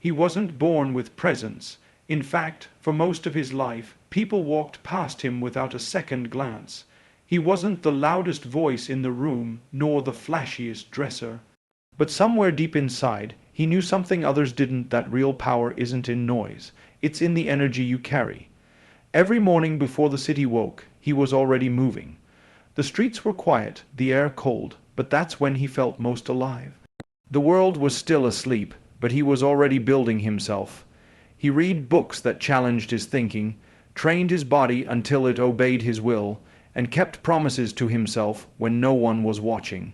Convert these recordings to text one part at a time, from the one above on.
He wasn't born with presence. In fact, for most of his life, people walked past him without a second glance. He wasn't the loudest voice in the room, nor the flashiest dresser. But somewhere deep inside, he knew something others didn't, that real power isn't in noise. It's in the energy you carry. Every morning before the city woke, he was already moving. The streets were quiet, the air cold, but that's when he felt most alive. The world was still asleep, but he was already building himself. He read books that challenged his thinking, trained his body until it obeyed his will, and kept promises to himself when no one was watching.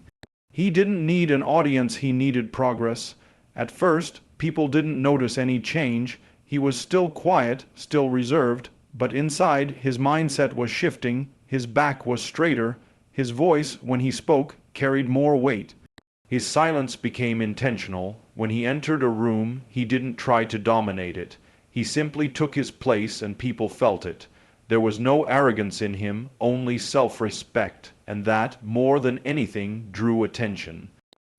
He didn't need an audience, he needed progress. At first, people didn't notice any change. He was still quiet, still reserved, but inside, his mindset was shifting, his back was straighter, his voice, when he spoke, carried more weight. His silence became intentional. When he entered a room, he didn't try to dominate it. He simply took his place and people felt it. There was no arrogance in him, only self-respect, and that, more than anything, drew attention.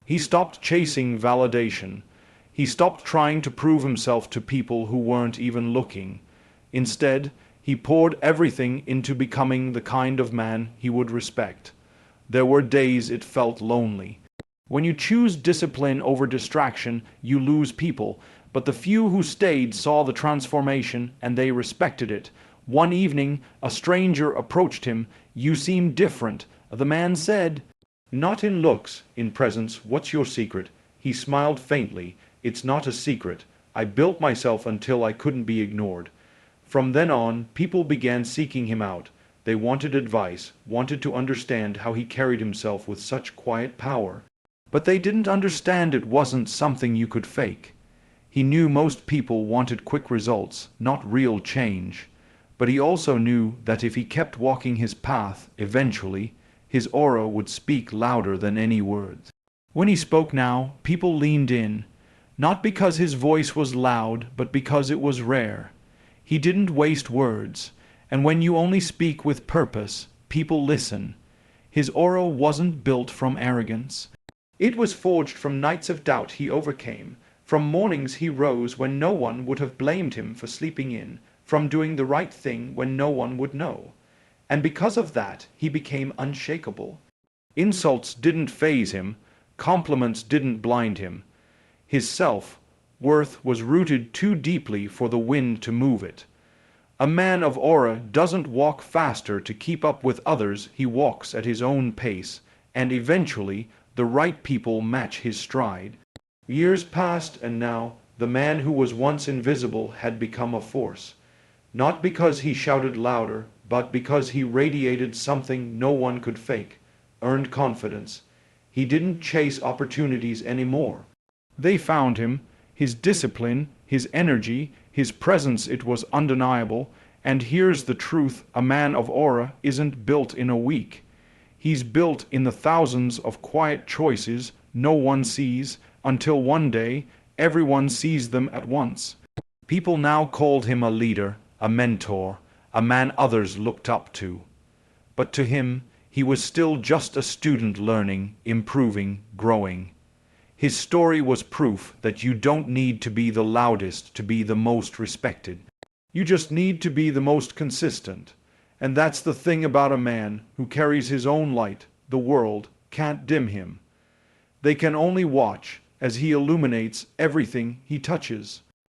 He stopped chasing validation. He stopped trying to prove himself to people who weren't even looking. Instead, he poured everything into becoming the kind of man he would respect. There were days it felt lonely. When you choose discipline over distraction, you lose people, but the few who stayed saw the transformation and they respected it. One evening, a stranger approached him. "You seem different." The man said, "Not in looks, in presence. What's your secret?" He smiled faintly. "It's not a secret. I built myself until I couldn't be ignored." From then on, people began seeking him out. They wanted advice, wanted to understand how he carried himself with such quiet power. But they didn't understand it wasn't something you could fake. He knew most people wanted quick results, not real change. But he also knew that if he kept walking his path, eventually, his aura would speak louder than any words. When he spoke now, people leaned in, not because his voice was loud, but because it was rare. He didn't waste words, and when you only speak with purpose, people listen. His aura wasn't built from arrogance. It was forged from nights of doubt he overcame, from mornings he rose when no one would have blamed him for sleeping in, from doing the right thing when no one would know. And because of that, he became unshakable. Insults didn't faze him, compliments didn't blind him. His self-worth was rooted too deeply for the wind to move it. A man of aura doesn't walk faster to keep up with others, he walks at his own pace, and eventually the right people match his stride. Years passed, and now the man who was once invisible had become a force. Not because he shouted louder, but because he radiated something no one could fake, earned confidence. He didn't chase opportunities anymore. They found him, his discipline, his energy, his presence, it was undeniable. And here's the truth, a man of aura isn't built in a week. He's built in the thousands of quiet choices no one sees, until one day everyone sees them at once. People now called him a leader, a mentor, a man others looked up to. But to him, he was still just a student learning, improving, growing. His story was proof that you don't need to be the loudest to be the most respected. You just need to be the most consistent. And that's the thing about a man who carries his own light. The world can't dim him. They can only watch as he illuminates everything he touches.